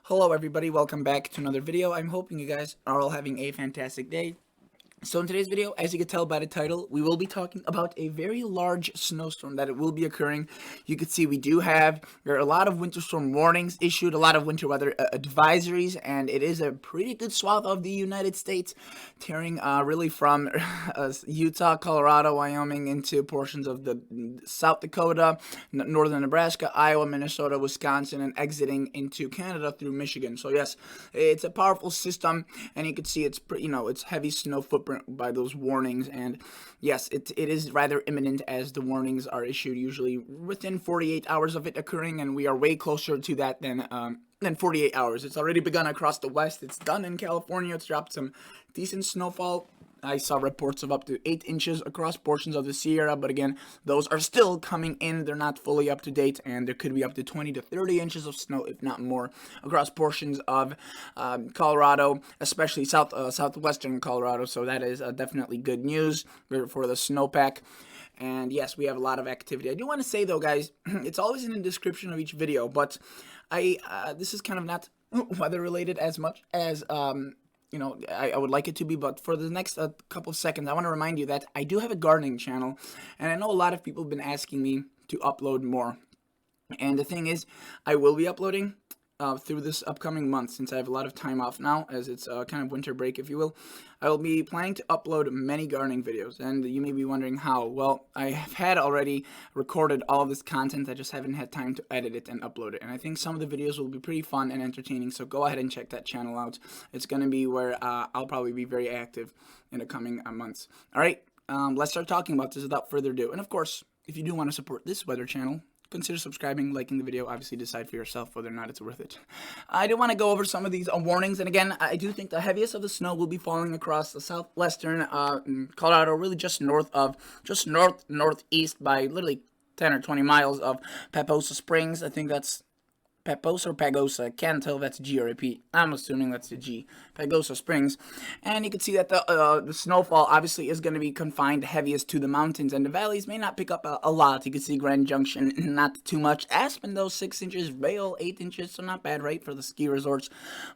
Hello everybody, welcome back to another video. I'm hoping you guys are all having a fantastic day. So in today's video, as you can tell by the title, we will be talking about a very large snowstorm that it will be occurring. You can see there are a lot of winter storm warnings issued, a lot of winter weather advisories, and it is a pretty good swath of the United States, tearing really from Utah, Colorado, Wyoming into portions of the South Dakota, northern Nebraska, Iowa, Minnesota, Wisconsin, and exiting into Canada through Michigan. So yes, it's a powerful system, and you can see it's heavy snow footprint by those warnings, and yes, it is rather imminent as the warnings are issued usually within 48 hours of it occurring, and we are way closer to that than 48 hours. It's already begun across the West. It's done in California. It's dropped some decent snowfall. I saw reports of up to 8 inches across portions of the Sierra, but again, those are still coming in. They're not fully up to date, and there could be up to 20 to 30 inches of snow, if not more, across portions of Colorado, especially southwestern Colorado. So that is definitely good news for the snowpack. And yes, we have a lot of activity. I do want to say though, guys, it's always in the description of each video, but this is kind of not weather related as much as I would like it to be, but for the next couple of seconds, I want to remind you that I do have a gardening channel, and I know a lot of people have been asking me to upload more. And the thing is, I will be uploading through this upcoming month, since I have a lot of time off now, as it's kind of winter break, if you will. I will be planning to upload many gardening videos, and you may be wondering how. Well, I have had already recorded all of this content. I just haven't had time to edit it and upload it, and I think some of the videos will be pretty fun and entertaining, so go ahead and check that channel out. It's going to be where I'll probably be very active in the coming months. Alright, let's start talking about this without further ado. And of course, if you do want to support this weather channel, consider subscribing, liking the video. Obviously, decide for yourself whether or not it's worth it. I do want to go over some of these warnings, and again, I do think the heaviest of the snow will be falling across the southwestern Colorado, really just northeast by literally 10 or 20 miles of Paposa Springs. I think that's Paposa or Pagosa, can't tell if that's G or a P. I'm assuming that's a G. Pagosa Springs. And you can see that the snowfall obviously is going to be confined heaviest to the mountains, and the valleys may not pick up a lot. You can see Grand Junction, not too much. Aspen, though, 6 inches. Vail, 8 inches, so not bad, right, for the ski resorts.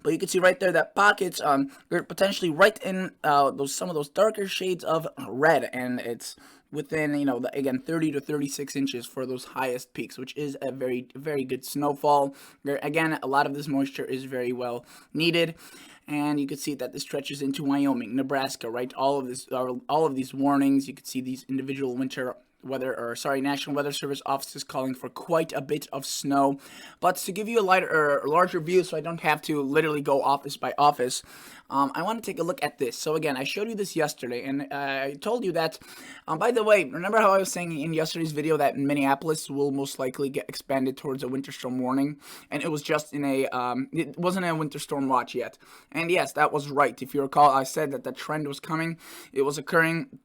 But you can see right there that pockets are potentially right in some of those darker shades of red, and it's within, again, 30 to 36 inches for those highest peaks, which is a very, very good snowfall. Again, a lot of this moisture is very well needed, and you can see that this stretches into Wyoming, Nebraska, right? All of these warnings, you can see these individual National Weather Service offices calling for quite a bit of snow. But to give you a larger view, so I don't have to literally go office by office, I want to take a look at this. So again, I showed you this yesterday, and I told you that, by the way, remember how I was saying in yesterday's video that Minneapolis will most likely get expanded towards a winter storm warning, and it was just it wasn't a winter storm watch yet. And yes, that was right. If you recall, I said that the trend was coming, it was occurring.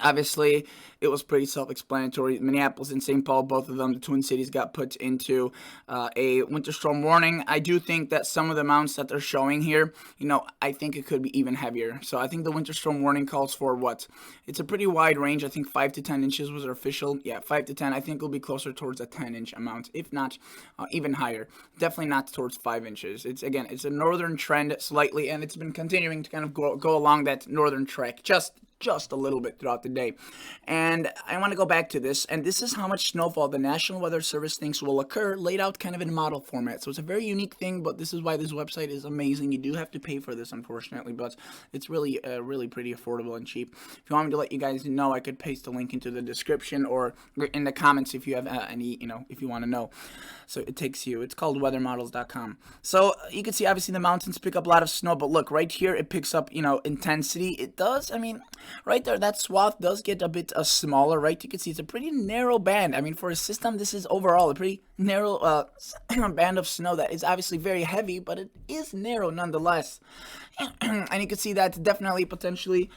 Obviously, it was pretty self-explanatory. Minneapolis and St. Paul, both of them, the Twin Cities, got put into a winter storm warning. I do think that some of the amounts that they're showing here, I think it could be even heavier. So I think the winter storm warning calls for what? It's a pretty wide range. I think 5 to 10 inches was official. Yeah, 5 to 10. I think it'll be closer towards a 10-inch amount, if not even higher. Definitely not towards 5 inches. It's a northern trend slightly, and it's been continuing to kind of go along that northern track just a little bit throughout the day. And I want to go back to this, and this is how much snowfall the National Weather Service thinks will occur, laid out kind of in model format. So it's a very unique thing, but this is why this website is amazing. You do have to pay for this, unfortunately, but it's really pretty affordable and cheap. If you want me to let you guys know, I could paste a link into the description or in the comments if you have any, if you want to know. So it takes you. It's called weathermodels.com. So you can see, obviously, the mountains pick up a lot of snow, but look, right here, it picks up, intensity. It does, right there, that swath does get a bit smaller, right? You can see it's a pretty narrow band. For a system, this is overall a pretty narrow band of snow that is obviously very heavy, but it is narrow nonetheless. And you can see that definitely potentially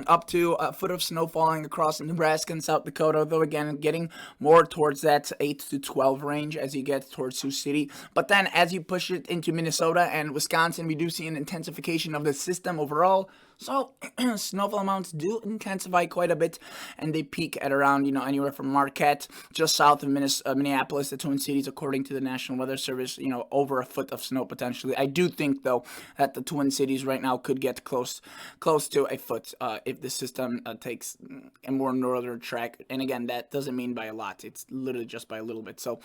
up to a foot of snow falling across Nebraska and South Dakota, though again getting more towards that 8 to 12 range as you get towards Sioux City. But then as you push it into Minnesota and Wisconsin, we do see an intensification of the system overall. So snowfall amounts do intensify quite a bit, and they peak at around, anywhere from Marquette, just south of Minneapolis, the Twin Cities, according to the National Weather Service, over a foot of snow potentially. I do think, though, that the Twin Cities right now could get close to a foot if the system takes a more northern track. And again, that doesn't mean by a lot. It's literally just by a little bit. So,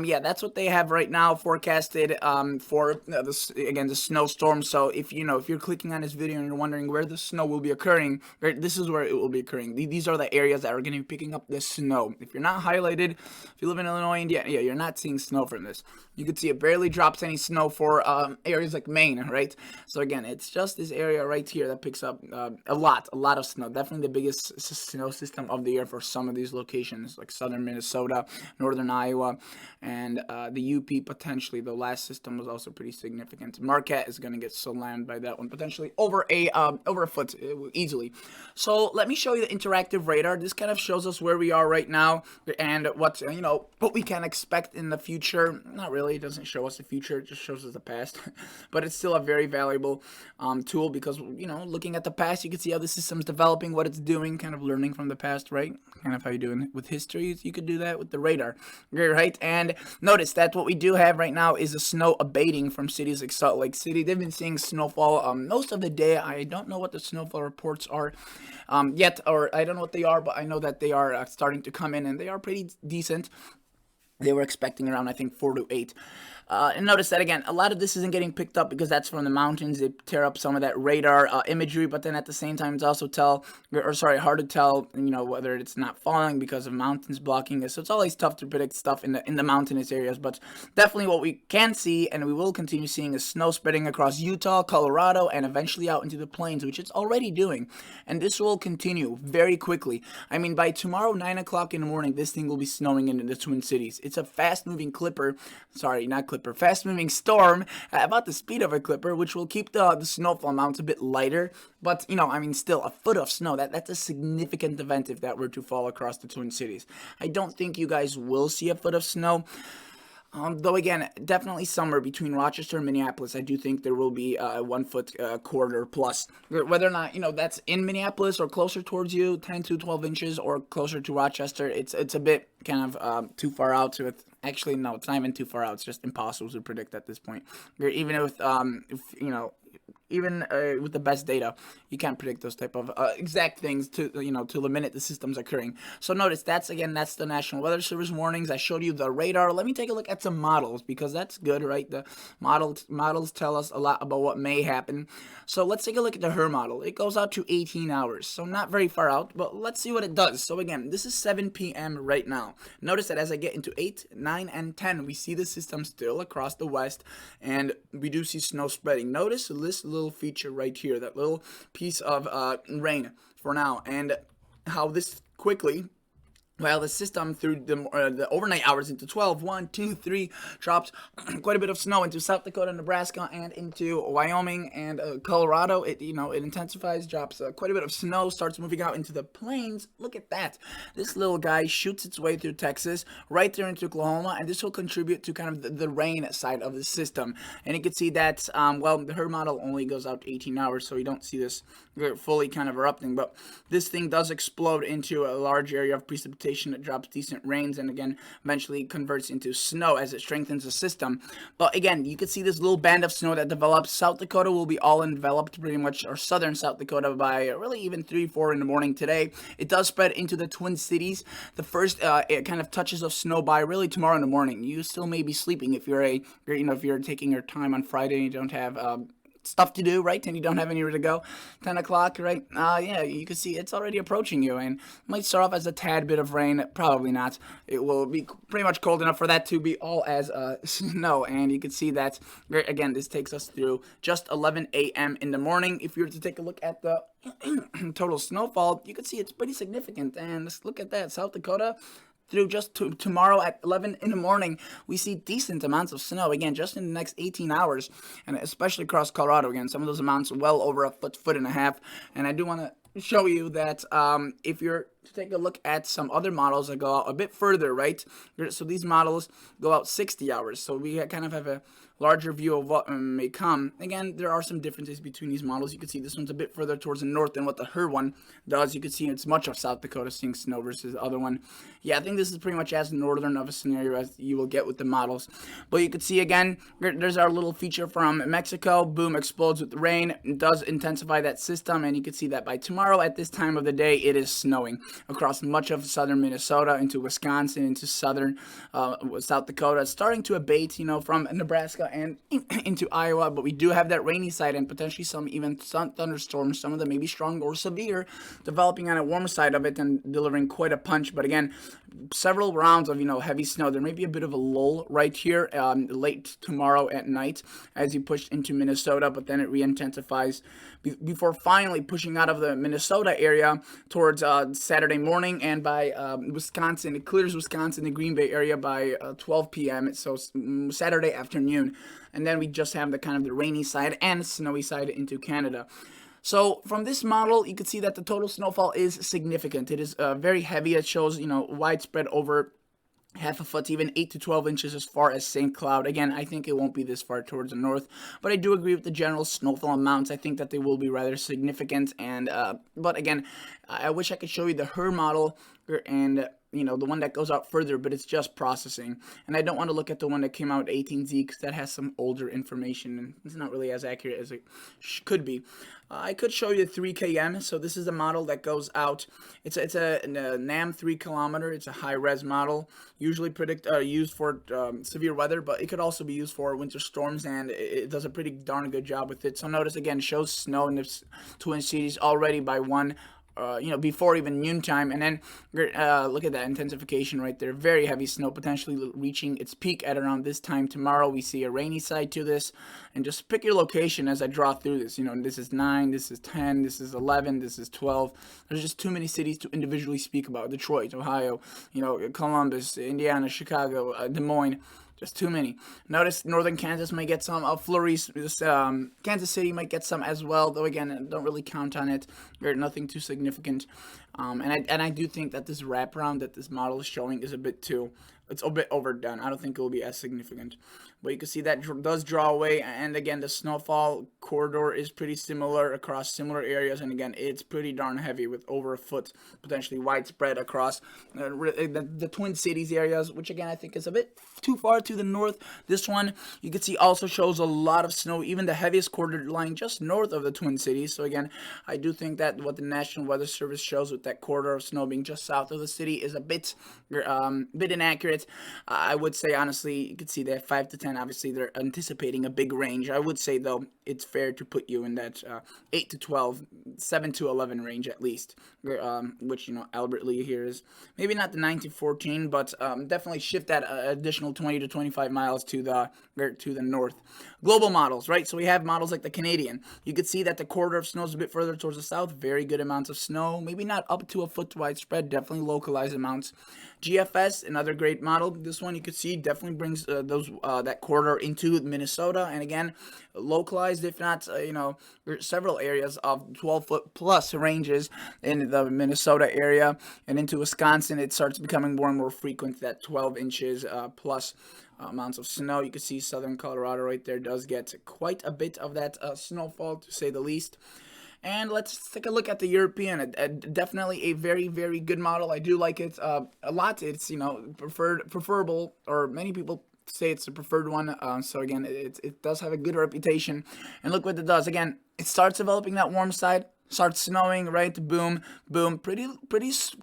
yeah, that's what they have right now forecasted for the snowstorm. So if you're clicking on this video and you're wondering where the snow will be occurring, this is where it will be occurring. These are the areas that are going to be picking up this snow. If you're not highlighted, if you live in Illinois, Indiana, you're not seeing snow from this. You can see it barely drops any snow for areas like Maine, right? So again, it's just this area right here that picks up a lot of snow. Definitely the biggest snow system of the year for some of these locations, like southern Minnesota, northern Iowa, and the UP potentially. The last system was also pretty significant. Marquette is going to get slammed by that one, potentially over a foot easily. So let me show you the interactive radar. This kind of shows us where we are right now and what we can expect in the future. Not really, it doesn't show us the future, it just shows us the past. But it's still a very valuable tool because looking at the past, you can see how the system's developing, what it's doing, kind of learning from the past, right? Kind of how you do with history. You could do that with the radar, right? And notice that what we do have right now is the snow abating from cities like Salt Lake City. They've been seeing snowfall most of the day. I don't know what the snowfall reports are yet, or I don't know what they are, but I know that they are starting to come in, and they are pretty decent. They were expecting around, I think, 4 to 8. And notice that, again, a lot of this isn't getting picked up because that's from the mountains. They tear up some of that radar imagery, but then at the same time, it's also hard to tell, whether it's not falling because of mountains blocking it. So it's always tough to predict stuff in the mountainous areas. But definitely what we can see, and we will continue seeing, is snow spreading across Utah, Colorado, and eventually out into the plains, which it's already doing. And this will continue very quickly. I mean, by tomorrow, 9 o'clock in the morning, this thing will be snowing in the Twin Cities. It's a fast-moving fast-moving storm about the speed of a clipper, which will keep the snowfall amounts a bit lighter. But, still, a foot of snow, that's a significant event if that were to fall across the Twin Cities. I don't think you guys will see a foot of snow. Though again, definitely somewhere between Rochester and Minneapolis, I do think there will be a 1 foot quarter plus. Whether or not, that's in Minneapolis or closer towards you, 10 to 12 inches, or closer to Rochester, it's a bit kind of too far out to it. Actually, no, it's not even too far out. It's just impossible to predict at this point. Even with, even with the best data, you can't predict those type of exact things to the minute the system's occurring. So notice that's the National Weather Service warnings. I showed you the radar. Let me take a look at some models because that's good, right? The models tell us a lot about what may happen. So let's take a look at the HER model. It goes out to 18 hours, so not very far out, but let's see what it does. So again, this is 7 p.m. right now. Notice that as I get into 8, 9, and 10, we see the system still across the west, and we do see snow spreading. Notice this little feature right here, that little piece of rain for now, and how this quickly, well, the system through the overnight hours into 12, 1, 2, 3, drops quite a bit of snow into South Dakota, Nebraska, and into Wyoming and Colorado. It intensifies, drops quite a bit of snow, starts moving out into the plains. Look at that. This little guy shoots its way through Texas, right there into Oklahoma, and this will contribute to kind of the rain side of the system. And you can see that, the HER model only goes out to 18 hours, so you don't see this fully kind of erupting, but this thing does explode into a large area of precipitation that drops decent rains and again eventually converts into snow as it strengthens the system. But again, you can see this little band of snow that develops. South Dakota will be all enveloped pretty much, or southern South Dakota, by really even 3, 4 in the morning today. It does spread into the Twin Cities. The first it kind of touches of snow by really tomorrow in the morning. You still may be sleeping if you're taking your time on Friday and you don't have stuff to do, right? And you don't have anywhere to go. 10 o'clock, right? Yeah, you can see it's already approaching you, and might start off as a tad bit of rain. Probably not. It will be pretty much cold enough for that to be all as snow, and you can see that, again, this takes us through just 11 a.m. in the morning. If you were to take a look at the total snowfall, you can see it's pretty significant, and let's look at that. South Dakota, through just tomorrow at 11 in the morning, we see decent amounts of snow, again, just in the next 18 hours, and especially across Colorado, again, some of those amounts well over a foot and a half, and I do want to show you that if you're to take a look at some other models that go out a bit further, right? So these models go out 60 hours. So we kind of have a larger view of what may come. Again, there are some differences between these models. You can see this one's a bit further towards the north than what the Her one does. You can see it's much of South Dakota seeing snow versus the other one. Yeah, I think this is pretty much as northern of a scenario as you will get with the models. But you can see again, there's our little feature from Mexico. Boom, explodes with rain. It does intensify that system, and you can see that by tomorrow at this time of the day, it is snowing across much of southern Minnesota, into Wisconsin, into southern South Dakota. It's starting to abate, from Nebraska and into Iowa, but we do have that rainy side and potentially some even thunderstorms, some of them may be strong or severe, developing on a warmer side of it and delivering quite a punch. But again, several rounds of heavy snow. There may be a bit of a lull right here late tomorrow at night as you push into Minnesota, but then it re-intensifies before finally pushing out of the Minnesota area towards Saturday morning, and by Wisconsin, it clears Wisconsin, the Green Bay area by 12 p.m. So Saturday afternoon, and then we just have the kind of the rainy side and snowy side into Canada. So from this model, you can see that the total snowfall is significant. It is very heavy. It shows, widespread over half a foot, even 8 to 12 inches as far as St. Cloud. Again, I think it won't be this far towards the north, but I do agree with the general snowfall amounts. I think that they will be rather significant, and but again, I wish I could show you the Her model and the one that goes out further, but it's just processing. And I don't want to look at the one that came out 18Z because that has some older information and it's not really as accurate as it could be. I could show you 3km. So this is a model that goes out. It's a NAM 3 kilometer. It's a high res model, usually used for severe weather, but it could also be used for winter storms, and it does a pretty darn good job with it. So notice again, it shows snow in the Twin Cities already by one. Before even noontime, and then look at that intensification right there. Very heavy snow, potentially reaching its peak at around this time tomorrow. We see a rainy side to this, and just pick your location as I draw through this. This is 9, this is 10, this is 11, this is 12. There's just too many cities to individually speak about. Detroit, Ohio, Columbus, Indiana, Chicago, Des Moines. Just too many. Notice northern Kansas might get some flurries. Kansas City might get some as well, though again, don't really count on it. There's nothing too significant. And I do think that this wraparound that this model is showing is it's a bit overdone. I don't think it will be as significant. But you can see that does draw away, and again, the snowfall corridor is pretty similar across similar areas, and again, it's pretty darn heavy with over a foot, potentially widespread across the Twin Cities areas, which again, I think is a bit too far to the north. This one, you can see, also shows a lot of snow, even the heaviest corridor line just north of the Twin Cities. So again, I do think that what the National Weather Service shows with that corridor of snow being just south of the city is a bit inaccurate. I would say, honestly, you can see that 5 to 10, obviously they're anticipating a big range. I would say, though, it's fair to put you in that 8 to 12, 7 to 11 range at least, which, Albert Lee here is maybe not the 9 to 14, but definitely shift that additional 20 to 25 miles to the north. Global models, right? So we have models like the Canadian. You could see that the corridor of snow is a bit further towards the south. Very good amounts of snow, maybe not up to a foot widespread, definitely localized amounts. GFS, another great model. This one you could see definitely brings that corridor into Minnesota, and again, localized, if not, there's several areas of 12-foot plus ranges in the Minnesota area, and into Wisconsin, it starts becoming more and more frequent, that 12 inches plus amounts of snow. You can see southern Colorado right there does get quite a bit of that snowfall, to say the least. And let's take a look at the European. Definitely a very, very good model. I do like it a lot. It's preferable, or many people say it's the preferred one. So again, it does have a good reputation. And look what it does. Again, it starts developing that warm side. Starts snowing, right? Boom, boom. Pretty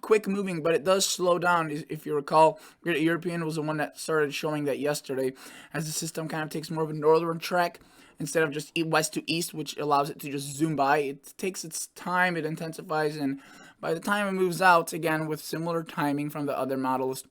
quick moving, but it does slow down. If you recall, the European was the one that started showing that yesterday, as the system kind of takes more of a northern track instead of just west to east, which allows it to just zoom by. It takes its time, it intensifies, and by the time it moves out, again, with similar timing from the other models,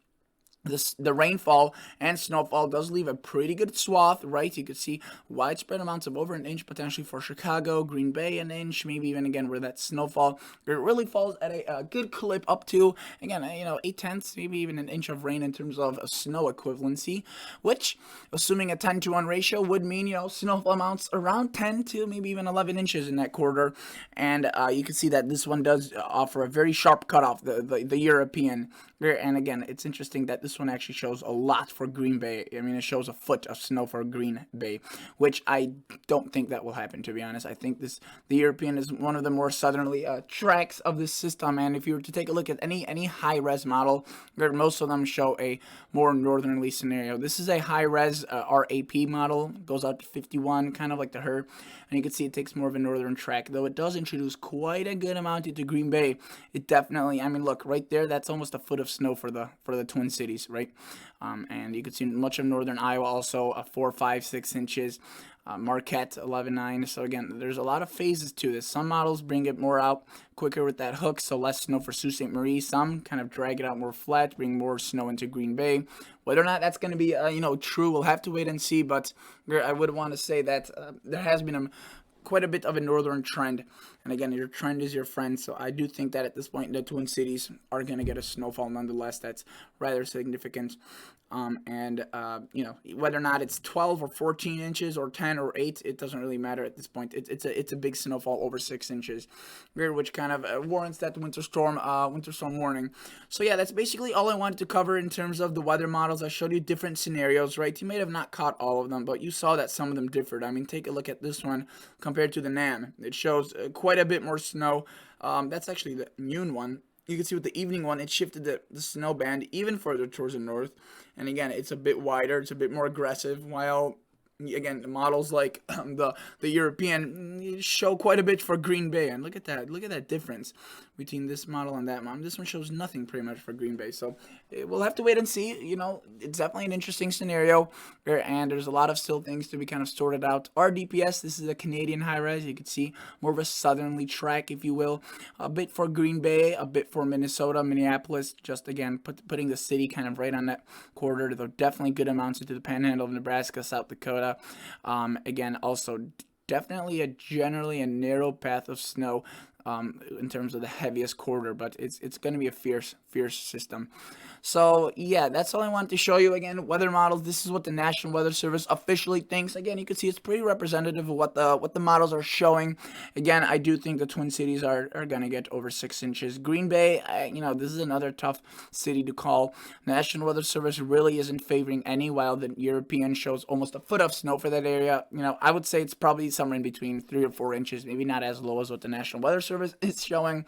the rainfall and snowfall does leave a pretty good swath, right? You could see widespread amounts of over an inch potentially for Chicago, Green Bay an inch, maybe even again where that snowfall it really falls at a good clip up to again 8/10, maybe even an inch of rain in terms of a snow equivalency, which assuming a 10-to-1 ratio would mean snowfall amounts around 10 to maybe even 11 inches in that quarter, and you can see that this one does offer a very sharp cutoff, the European. And again, it's interesting that this one actually shows a lot for Green Bay. I mean, it shows a foot of snow for Green Bay, which I don't think that will happen, to be honest. I think the European is one of the more southerly tracks of this system, and if you were to take a look at any high-res model, most of them show a more northerly scenario. This is a high-res RAP model, goes out to 51, kind of like the Her, and you can see it takes more of a northern track, though it does introduce quite a good amount into Green Bay. It definitely, I mean, look, right there, that's almost a foot of snow for the Twin Cities, right? And you can see much of northern Iowa also 4, 5, 6 inches. Marquette 11.9. So again, there's a lot of phases to this. Some models bring it more out quicker with that hook, so less snow for Sault Ste. Marie. Some kind of drag it out more flat, bring more snow into Green Bay. Whether or not that's going to be true, we'll have to wait and see. But I would want to say that there has been quite a bit of a northern trend, and again, your trend is your friend, so I do think that at this point the Twin Cities are going to get a snowfall nonetheless that's rather significant. Whether or not it's 12 or 14 inches or 10 or 8, it doesn't really matter at this point. It's a big snowfall over 6 inches, which kind of warrants that winter storm warning. So yeah, that's basically all I wanted to cover in terms of the weather models. I showed you different scenarios, right? You may have not caught all of them, but you saw that some of them differed. I mean, take a look at this one compared to the NAM. It shows quite a bit more snow. That's actually the noon one. You can see with the evening one, it shifted the snow band even further towards the north. And again, it's a bit wider, it's a bit more aggressive, while again, models like the European show quite a bit for Green Bay. And look at that difference between this model and that model. This one shows nothing pretty much for Green Bay. So we'll have to wait and see. It's definitely an interesting scenario, and there's a lot of still things to be kind of sorted out. RDPS, this is a Canadian high-res. You can see more of a southerly track, if you will. A bit for Green Bay, a bit for Minnesota, Minneapolis, just again putting the city kind of right on that corridor. There are definitely good amounts into the Panhandle of Nebraska, South Dakota. Again, also definitely generally a narrow path of snow in terms of the heaviest corridor, but it's going to be a fierce system. So yeah, that's all I wanted to show you. Again, weather models. This is what the National Weather Service officially thinks. Again, you can see it's pretty representative of what the models are showing. Again, I do think the Twin Cities are gonna get over 6 inches. Green Bay, this is another tough city to call. National Weather Service really isn't favoring any, while the European shows almost a foot of snow for that area. I would say it's probably somewhere in between 3 or 4 inches, maybe not as low as what the National Weather Service is showing.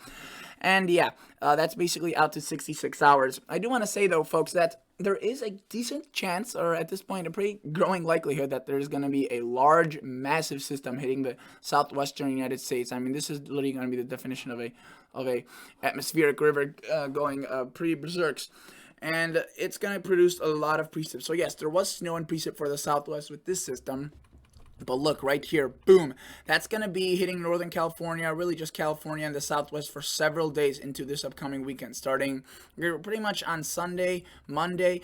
And yeah, that's basically out to 66 hours. I do want to say, though, folks, that there is a decent chance, or at this point, a pretty growing likelihood, that there's going to be a large, massive system hitting the southwestern United States. I mean, this is literally going to be the definition of a atmospheric river going pretty berserks. And it's going to produce a lot of precip. So yes, there was snow and precip for the southwest with this system. But look, right here, boom, that's going to be hitting Northern California, really just California and the Southwest for several days into this upcoming weekend, starting pretty much on Sunday, Monday,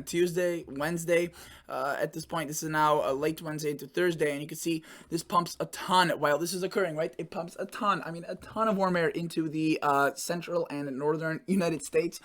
Tuesday, Wednesday. At this point, this is now late Wednesday into Thursday, and you can see this pumps a ton while this is occurring, right? It pumps a ton of warm air into the central and northern United States.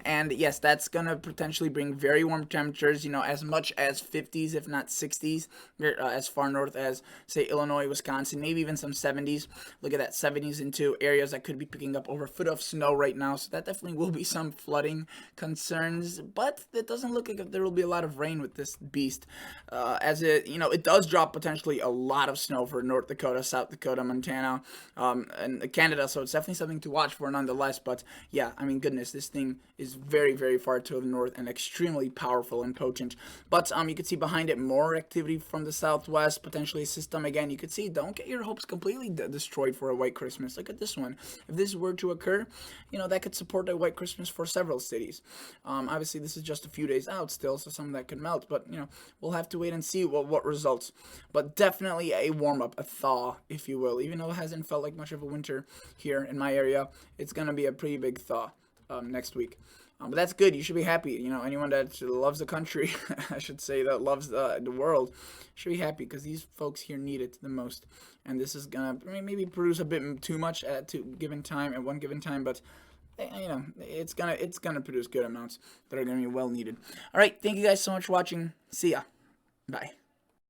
And yes, that's going to potentially bring very warm temperatures, as much as 50s, if not 60s, as far north as, say, Illinois, Wisconsin, maybe even some 70s. Look at that, 70s into areas that could be picking up over a foot of snow right now. So that definitely will be some flooding concerns, but it doesn't look like there will be a lot of rain with this beast, as it does drop potentially a lot of snow for North Dakota, South Dakota, Montana, and Canada. So it's definitely something to watch for nonetheless. But yeah, I mean, goodness, this thing is very, very far to the north and extremely powerful and potent. But you can see behind it more activity from the southwest. Potentially a system. Again, you could see, don't get your hopes completely destroyed for a white Christmas. Look at this one. If this were to occur, that could support a white Christmas for several cities. Obviously, this is just a few days out still, so some of that could melt, but we'll have to wait and see what results. But definitely a warm-up, a thaw, if you will. Even though it hasn't felt like much of a winter here in my area, it's going to be a pretty big thaw. next week. But that's good. You should be happy. You know, anyone that loves the country, I should say, that loves the world, should be happy because these folks here need it the most. And this is gonna maybe produce a bit too much at one given time, but you know, it's gonna produce good amounts that are gonna be well needed. All right, thank you guys so much for watching. See ya. Bye.